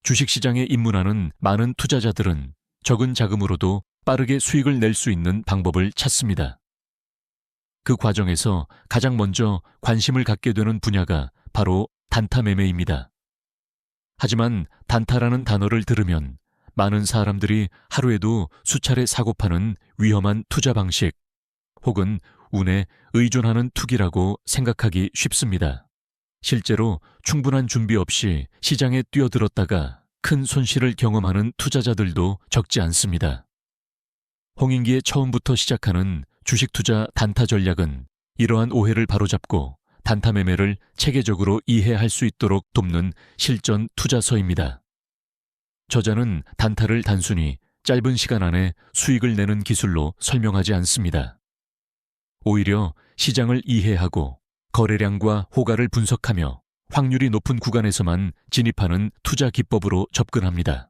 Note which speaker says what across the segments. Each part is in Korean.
Speaker 1: 주식시장에 입문하는 많은 투자자들은 적은 자금으로도 빠르게 수익을 낼 수 있는 방법을 찾습니다. 그 과정에서 가장 먼저 관심을 갖게 되는 분야가 바로 단타 매매입니다. 하지만 단타라는 단어를 들으면 많은 사람들이 하루에도 수차례 사고파는 위험한 투자 방식 혹은 운에 의존하는 투기라고 생각하기 쉽습니다. 실제로 충분한 준비 없이 시장에 뛰어들었다가 큰 손실을 경험하는 투자자들도 적지 않습니다. 홍인기에 처음부터 시작하는 주식 투자 단타 전략은 이러한 오해를 바로잡고 단타 매매를 체계적으로 이해할 수 있도록 돕는 실전 투자서입니다. 저자는 단타를 단순히 짧은 시간 안에 수익을 내는 기술로 설명하지 않습니다. 오히려 시장을 이해하고 거래량과 호가를 분석하며 확률이 높은 구간에서만 진입하는 투자 기법으로 접근합니다.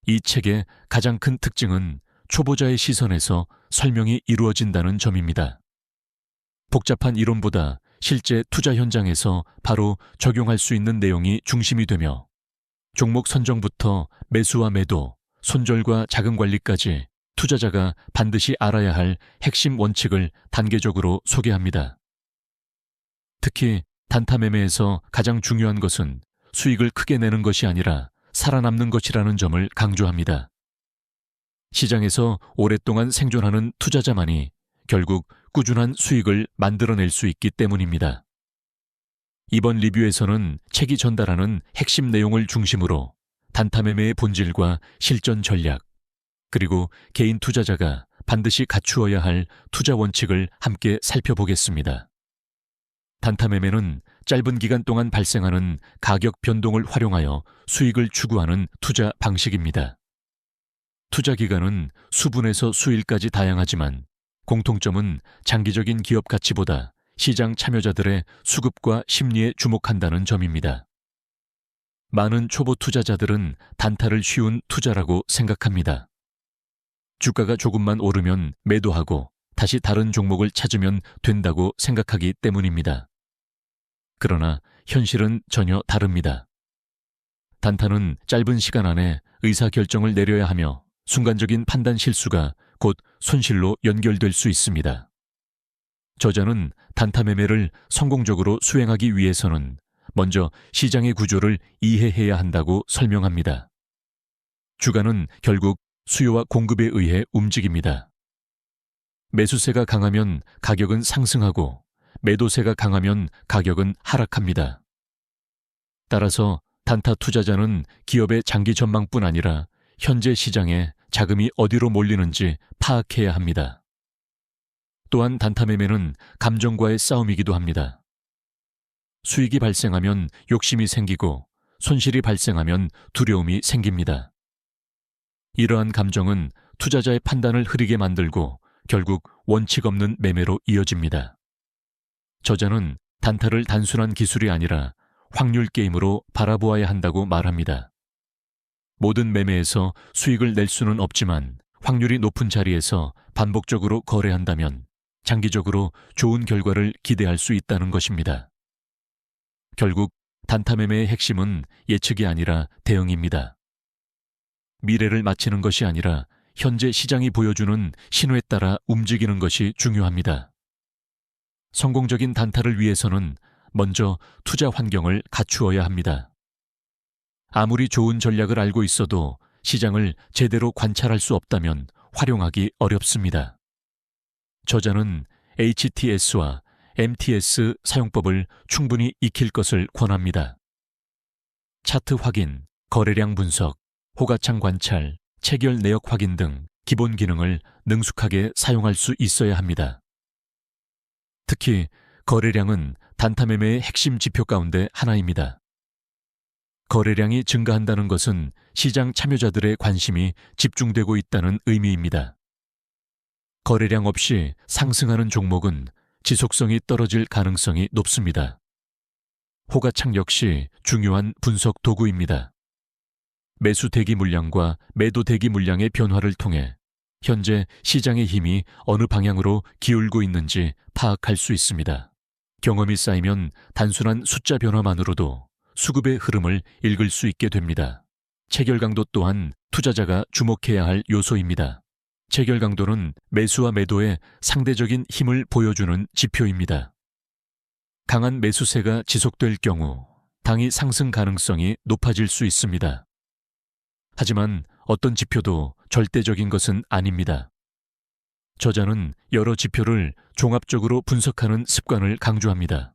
Speaker 1: 이 책의 가장 큰 특징은 초보자의 시선에서 설명이 이루어진다는 점입니다. 복잡한 이론보다 실제 투자 현장에서 바로 적용할 수 있는 내용이 중심이 되며 종목 선정부터 매수와 매도, 손절과 자금 관리까지 투자자가 반드시 알아야 할 핵심 원칙을 단계적으로 소개합니다. 특히 단타 매매에서 가장 중요한 것은 수익을 크게 내는 것이 아니라 살아남는 것이라는 점을 강조합니다. 시장에서 오랫동안 생존하는 투자자만이 결국 꾸준한 수익을 만들어낼 수 있기 때문입니다. 이번 리뷰에서는 책이 전달하는 핵심 내용을 중심으로 단타 매매의 본질과 실전 전략, 그리고 개인 투자자가 반드시 갖추어야 할 투자 원칙을 함께 살펴보겠습니다. 단타 매매는 짧은 기간 동안 발생하는 가격 변동을 활용하여 수익을 추구하는 투자 방식입니다. 투자 기간은 수분에서 수일까지 다양하지만 공통점은 장기적인 기업 가치보다 시장 참여자들의 수급과 심리에 주목한다는 점입니다. 많은 초보 투자자들은 단타를 쉬운 투자라고 생각합니다. 주가가 조금만 오르면 매도하고 다시 다른 종목을 찾으면 된다고 생각하기 때문입니다. 그러나 현실은 전혀 다릅니다. 단타는 짧은 시간 안에 의사결정을 내려야 하며 순간적인 판단 실수가 곧 손실로 연결될 수 있습니다. 저자는 단타 매매를 성공적으로 수행하기 위해서는 먼저 시장의 구조를 이해해야 한다고 설명합니다. 주가는 결국 수요와 공급에 의해 움직입니다. 매수세가 강하면 가격은 상승하고 매도세가 강하면 가격은 하락합니다. 따라서 단타 투자자는 기업의 장기 전망뿐 아니라 현재 시장에 자금이 어디로 몰리는지 파악해야 합니다. 또한 단타 매매는 감정과의 싸움이기도 합니다. 수익이 발생하면 욕심이 생기고 손실이 발생하면 두려움이 생깁니다. 이러한 감정은 투자자의 판단을 흐리게 만들고 결국 원칙 없는 매매로 이어집니다. 저자는 단타를 단순한 기술이 아니라 확률 게임으로 바라보아야 한다고 말합니다. 모든 매매에서 수익을 낼 수는 없지만 확률이 높은 자리에서 반복적으로 거래한다면 장기적으로 좋은 결과를 기대할 수 있다는 것입니다. 결국 단타 매매의 핵심은 예측이 아니라 대응입니다. 미래를 맞히는 것이 아니라 현재 시장이 보여주는 신호에 따라 움직이는 것이 중요합니다. 성공적인 단타를 위해서는 먼저 투자 환경을 갖추어야 합니다. 아무리 좋은 전략을 알고 있어도 시장을 제대로 관찰할 수 없다면 활용하기 어렵습니다. 저자는 HTS와 MTS 사용법을 충분히 익힐 것을 권합니다. 차트 확인, 거래량 분석, 호가창 관찰, 체결 내역 확인 등 기본 기능을 능숙하게 사용할 수 있어야 합니다. 특히 거래량은 단타 매매의 핵심 지표 가운데 하나입니다. 거래량이 증가한다는 것은 시장 참여자들의 관심이 집중되고 있다는 의미입니다. 거래량 없이 상승하는 종목은 지속성이 떨어질 가능성이 높습니다. 호가창 역시 중요한 분석 도구입니다. 매수 대기 물량과 매도 대기 물량의 변화를 통해 현재 시장의 힘이 어느 방향으로 기울고 있는지 파악할 수 있습니다. 경험이 쌓이면 단순한 숫자 변화만으로도 수급의 흐름을 읽을 수 있게 됩니다. 체결 강도 또한 투자자가 주목해야 할 요소입니다. 체결 강도는 매수와 매도의 상대적인 힘을 보여주는 지표입니다. 강한 매수세가 지속될 경우 당이 상승 가능성이 높아질 수 있습니다. 하지만 어떤 지표도 절대적인 것은 아닙니다. 저자는 여러 지표를 종합적으로 분석하는 습관을 강조합니다.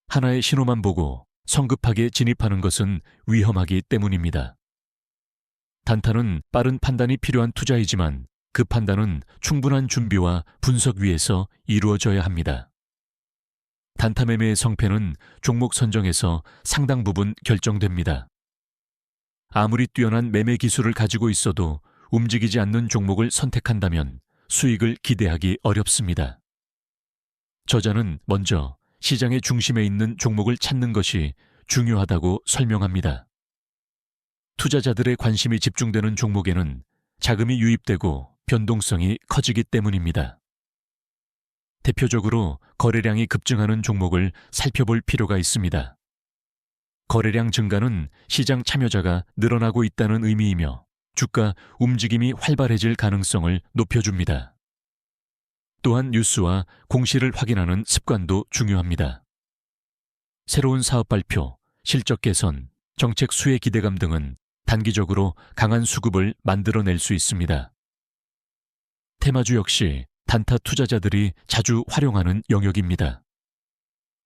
Speaker 1: 하나의 신호만 보고 성급하게 진입하는 것은 위험하기 때문입니다. 단타는 빠른 판단이 필요한 투자이지만 그 판단은 충분한 준비와 분석 위에서 이루어져야 합니다. 단타 매매의 성패는 종목 선정에서 상당 부분 결정됩니다. 아무리 뛰어난 매매 기술을 가지고 있어도 움직이지 않는 종목을 선택한다면 수익을 기대하기 어렵습니다. 저자는 먼저 시장의 중심에 있는 종목을 찾는 것이 중요하다고 설명합니다. 투자자들의 관심이 집중되는 종목에는 자금이 유입되고 변동성이 커지기 때문입니다. 대표적으로 거래량이 급증하는 종목을 살펴볼 필요가 있습니다. 거래량 증가는 시장 참여자가 늘어나고 있다는 의미이며 주가 움직임이 활발해질 가능성을 높여줍니다. 또한 뉴스와 공시를 확인하는 습관도 중요합니다. 새로운 사업 발표, 실적 개선, 정책 수혜 기대감 등은 단기적으로 강한 수급을 만들어낼 수 있습니다. 테마주 역시 단타 투자자들이 자주 활용하는 영역입니다.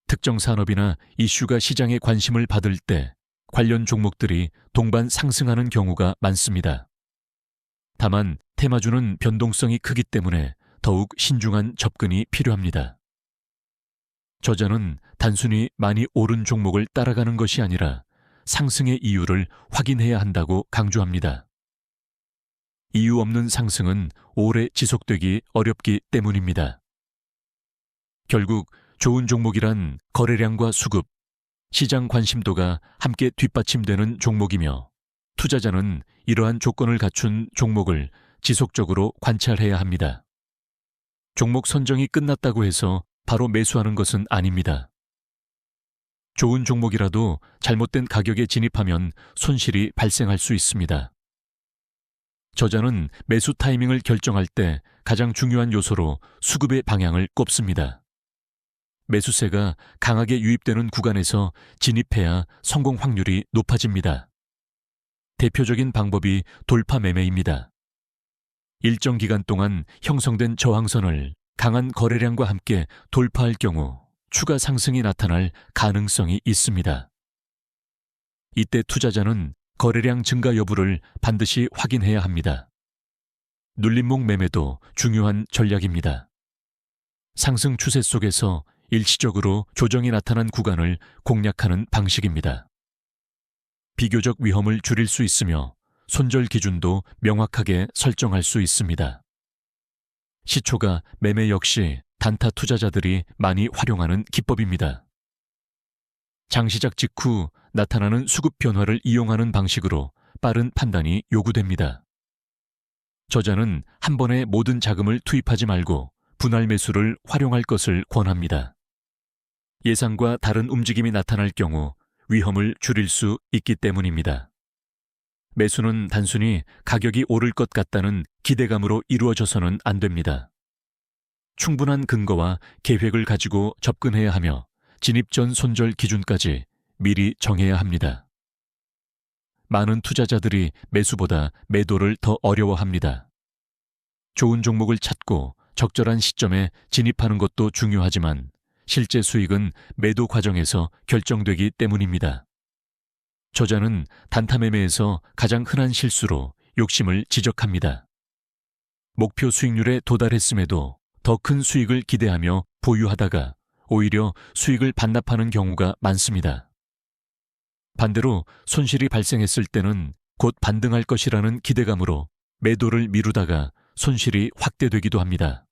Speaker 1: 특정 산업이나 이슈가 시장의 관심을 받을 때 관련 종목들이 동반 상승하는 경우가 많습니다. 다만 테마주는 변동성이 크기 때문에 더욱 신중한 접근이 필요합니다. 저자는 단순히 많이 오른 종목을 따라가는 것이 아니라 상승의 이유를 확인해야 한다고 강조합니다. 이유 없는 상승은 오래 지속되기 어렵기 때문입니다. 결국 좋은 종목이란 거래량과 수급, 시장 관심도가 함께 뒷받침되는 종목이며 투자자는 이러한 조건을 갖춘 종목을 지속적으로 관찰해야 합니다. 종목 선정이 끝났다고 해서 바로 매수하는 것은 아닙니다. 좋은 종목이라도 잘못된 가격에 진입하면 손실이 발생할 수 있습니다. 저자는 매수 타이밍을 결정할 때 가장 중요한 요소로 수급의 방향을 꼽습니다. 매수세가 강하게 유입되는 구간에서 진입해야 성공 확률이 높아집니다. 대표적인 방법이 돌파 매매입니다. 일정 기간 동안 형성된 저항선을 강한 거래량과 함께 돌파할 경우 추가 상승이 나타날 가능성이 있습니다. 이때 투자자는 거래량 증가 여부를 반드시 확인해야 합니다. 눌림목 매매도 중요한 전략입니다. 상승 추세 속에서 일시적으로 조정이 나타난 구간을 공략하는 방식입니다. 비교적 위험을 줄일 수 있으며 손절 기준도 명확하게 설정할 수 있습니다. 시초가 매매 역시 단타 투자자들이 많이 활용하는 기법입니다. 장시작 직후 나타나는 수급 변화를 이용하는 방식으로 빠른 판단이 요구됩니다. 저자는 한 번에 모든 자금을 투입하지 말고 분할 매수를 활용할 것을 권합니다. 예상과 다른 움직임이 나타날 경우 위험을 줄일 수 있기 때문입니다. 매수는 단순히 가격이 오를 것 같다는 기대감으로 이루어져서는 안 됩니다. 충분한 근거와 계획을 가지고 접근해야 하며 진입 전 손절 기준까지 미리 정해야 합니다. 많은 투자자들이 매수보다 매도를 더 어려워합니다. 좋은 종목을 찾고 적절한 시점에 진입하는 것도 중요하지만 실제 수익은 매도 과정에서 결정되기 때문입니다. 저자는 단타 매매에서 가장 흔한 실수로 욕심을 지적합니다. 목표 수익률에 도달했음에도 더 큰 수익을 기대하며 보유하다가 오히려 수익을 반납하는 경우가 많습니다. 반대로 손실이 발생했을 때는 곧 반등할 것이라는 기대감으로 매도를 미루다가 손실이 확대되기도 합니다.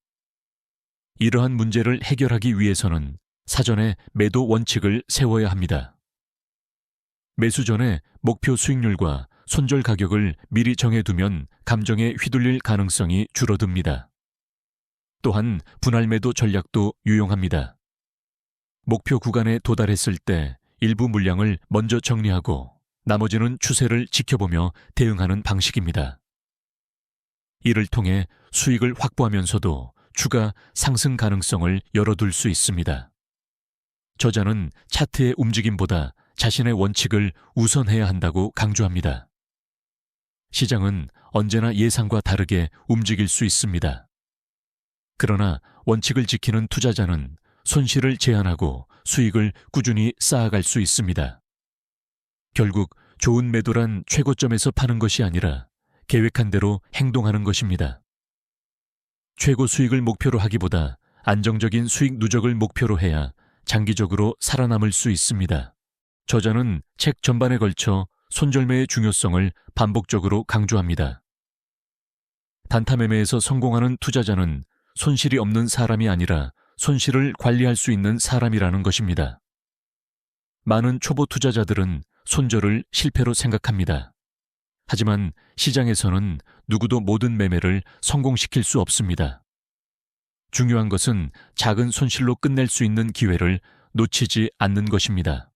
Speaker 1: 이러한 문제를 해결하기 위해서는 사전에 매도 원칙을 세워야 합니다. 매수 전에 목표 수익률과 손절 가격을 미리 정해두면 감정에 휘둘릴 가능성이 줄어듭니다. 또한 분할 매도 전략도 유용합니다. 목표 구간에 도달했을 때 일부 물량을 먼저 정리하고 나머지는 추세를 지켜보며 대응하는 방식입니다. 이를 통해 수익을 확보하면서도 추가 상승 가능성을 열어둘 수 있습니다. 저자는 차트의 움직임보다 자신의 원칙을 우선해야 한다고 강조합니다. 시장은 언제나 예상과 다르게 움직일 수 있습니다. 그러나 원칙을 지키는 투자자는 손실을 제한하고 수익을 꾸준히 쌓아갈 수 있습니다. 결국 좋은 매도란 최고점에서 파는 것이 아니라 계획한 대로 행동하는 것입니다. 최고 수익을 목표로 하기보다 안정적인 수익 누적을 목표로 해야 장기적으로 살아남을 수 있습니다. 저자는 책 전반에 걸쳐 손절매의 중요성을 반복적으로 강조합니다. 단타 매매에서 성공하는 투자자는 손실이 없는 사람이 아니라 손실을 관리할 수 있는 사람이라는 것입니다. 많은 초보 투자자들은 손절을 실패로 생각합니다. 하지만 시장에서는 누구도 모든 매매를 성공시킬 수 없습니다. 중요한 것은 작은 손실로 끝낼 수 있는 기회를 놓치지 않는 것입니다.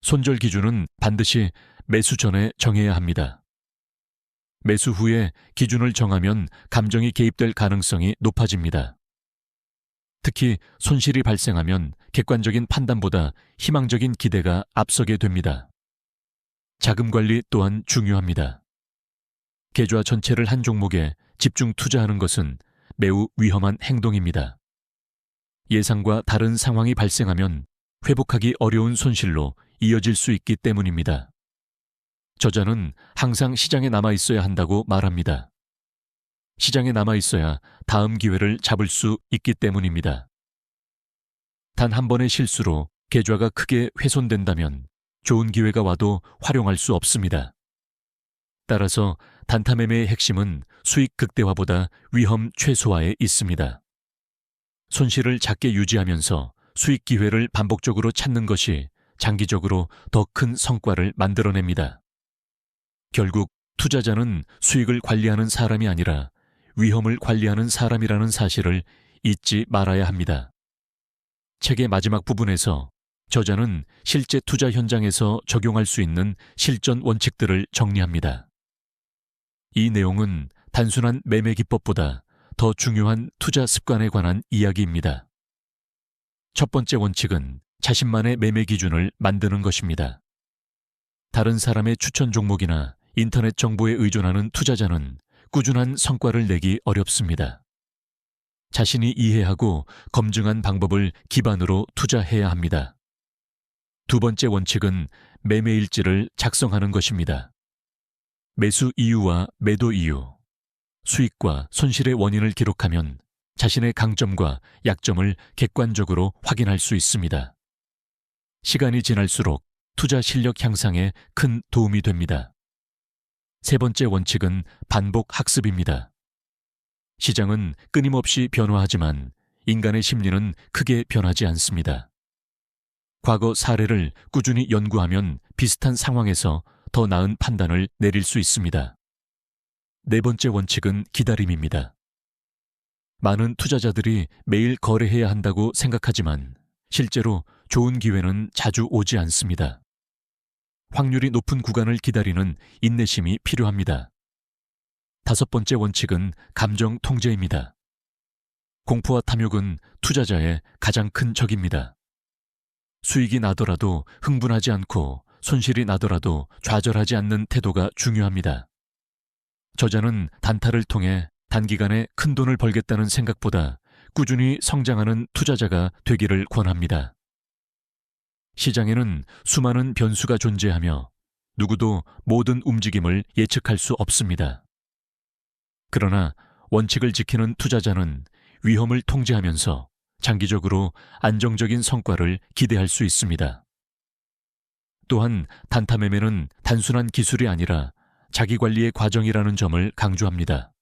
Speaker 1: 손절 기준은 반드시 매수 전에 정해야 합니다. 매수 후에 기준을 정하면 감정이 개입될 가능성이 높아집니다. 특히 손실이 발생하면 객관적인 판단보다 희망적인 기대가 앞서게 됩니다. 자금 관리 또한 중요합니다. 계좌 전체를 한 종목에 집중 투자하는 것은 매우 위험한 행동입니다. 예상과 다른 상황이 발생하면 회복하기 어려운 손실로 이어질 수 있기 때문입니다. 저자는 항상 시장에 남아 있어야 한다고 말합니다. 시장에 남아 있어야 다음 기회를 잡을 수 있기 때문입니다. 단 한 번의 실수로 계좌가 크게 훼손된다면 좋은 기회가 와도 활용할 수 없습니다. 따라서 단타 매매의 핵심은 수익 극대화보다 위험 최소화에 있습니다. 손실을 작게 유지하면서 수익 기회를 반복적으로 찾는 것이 장기적으로 더 큰 성과를 만들어냅니다. 결국 투자자는 수익을 관리하는 사람이 아니라 위험을 관리하는 사람이라는 사실을 잊지 말아야 합니다. 책의 마지막 부분에서 저자는 실제 투자 현장에서 적용할 수 있는 실전 원칙들을 정리합니다. 이 내용은 단순한 매매 기법보다 더 중요한 투자 습관에 관한 이야기입니다. 첫 번째 원칙은 자신만의 매매 기준을 만드는 것입니다. 다른 사람의 추천 종목이나 인터넷 정보에 의존하는 투자자는 꾸준한 성과를 내기 어렵습니다. 자신이 이해하고 검증한 방법을 기반으로 투자해야 합니다. 두 번째 원칙은 매매 일지를 작성하는 것입니다. 매수 이유와 매도 이유, 수익과 손실의 원인을 기록하면 자신의 강점과 약점을 객관적으로 확인할 수 있습니다. 시간이 지날수록 투자 실력 향상에 큰 도움이 됩니다. 세 번째 원칙은 반복 학습입니다. 시장은 끊임없이 변화하지만 인간의 심리는 크게 변하지 않습니다. 과거 사례를 꾸준히 연구하면 비슷한 상황에서 더 나은 판단을 내릴 수 있습니다. 네 번째 원칙은 기다림입니다. 많은 투자자들이 매일 거래해야 한다고 생각하지만 실제로 좋은 기회는 자주 오지 않습니다. 확률이 높은 구간을 기다리는 인내심이 필요합니다. 다섯 번째 원칙은 감정 통제입니다. 공포와 탐욕은 투자자의 가장 큰 적입니다. 수익이 나더라도 흥분하지 않고 손실이 나더라도 좌절하지 않는 태도가 중요합니다. 저자는 단타를 통해 단기간에 큰 돈을 벌겠다는 생각보다 꾸준히 성장하는 투자자가 되기를 권합니다. 시장에는 수많은 변수가 존재하며 누구도 모든 움직임을 예측할 수 없습니다. 그러나 원칙을 지키는 투자자는 위험을 통제하면서 장기적으로 안정적인 성과를 기대할 수 있습니다. 또한 단타 매매는 단순한 기술이 아니라 자기관리의 과정이라는 점을 강조합니다.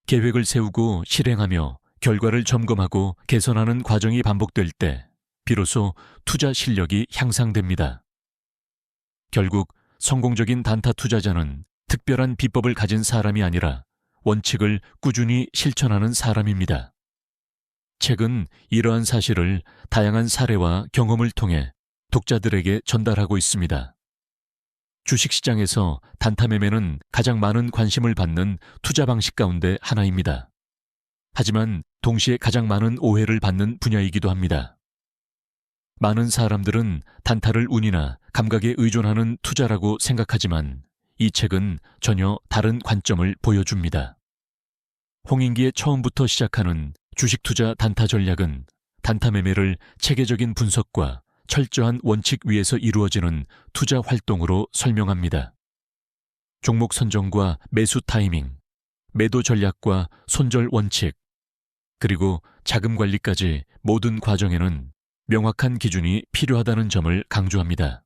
Speaker 1: 계획을 세우고 실행하며 결과를 점검하고 개선하는 과정이 반복될 때 비로소 투자 실력이 향상됩니다. 결국 성공적인 단타 투자자는 특별한 비법을 가진 사람이 아니라 원칙을 꾸준히 실천하는 사람입니다. 책은 이러한 사실을 다양한 사례와 경험을 통해 독자들에게 전달하고 있습니다. 주식시장에서 단타 매매는 가장 많은 관심을 받는 투자 방식 가운데 하나입니다. 하지만 동시에 가장 많은 오해를 받는 분야이기도 합니다. 많은 사람들은 단타를 운이나 감각에 의존하는 투자라고 생각하지만 이 책은 전혀 다른 관점을 보여줍니다. 홍인기의 처음부터 시작하는 주식 투자 단타 전략은 단타 매매를 체계적인 분석과 철저한 원칙 위에서 이루어지는 투자 활동으로 설명합니다. 종목 선정과 매수 타이밍, 매도 전략과 손절 원칙, 그리고 자금 관리까지 모든 과정에는 명확한 기준이 필요하다는 점을 강조합니다.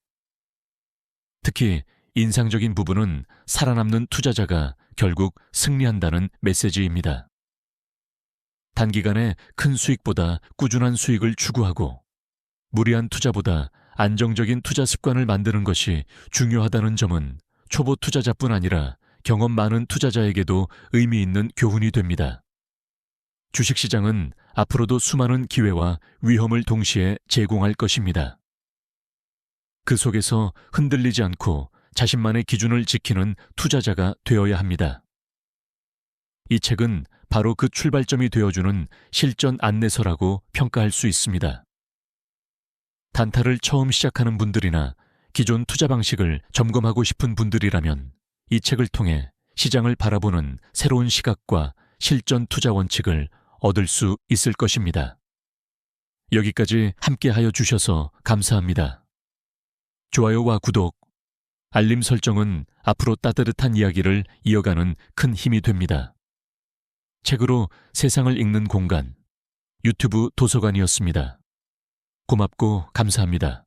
Speaker 1: 특히 인상적인 부분은 살아남는 투자자가 결국 승리한다는 메시지입니다. 단기간에 큰 수익보다 꾸준한 수익을 추구하고 무리한 투자보다 안정적인 투자 습관을 만드는 것이 중요하다는 점은 초보 투자자뿐 아니라 경험 많은 투자자에게도 의미 있는 교훈이 됩니다. 주식시장은 앞으로도 수많은 기회와 위험을 동시에 제공할 것입니다. 그 속에서 흔들리지 않고 자신만의 기준을 지키는 투자자가 되어야 합니다. 이 책은 바로 그 출발점이 되어주는 실전 안내서라고 평가할 수 있습니다. 단타를 처음 시작하는 분들이나 기존 투자 방식을 점검하고 싶은 분들이라면 이 책을 통해 시장을 바라보는 새로운 시각과 실전 투자 원칙을 얻을 수 있을 것입니다. 여기까지 함께하여 주셔서 감사합니다. 좋아요와 구독, 알림 설정은 앞으로 따뜻한 이야기를 이어가는 큰 힘이 됩니다. 책으로 세상을 읽는 공간, 유튜브 도서관이었습니다. 고맙고 감사합니다.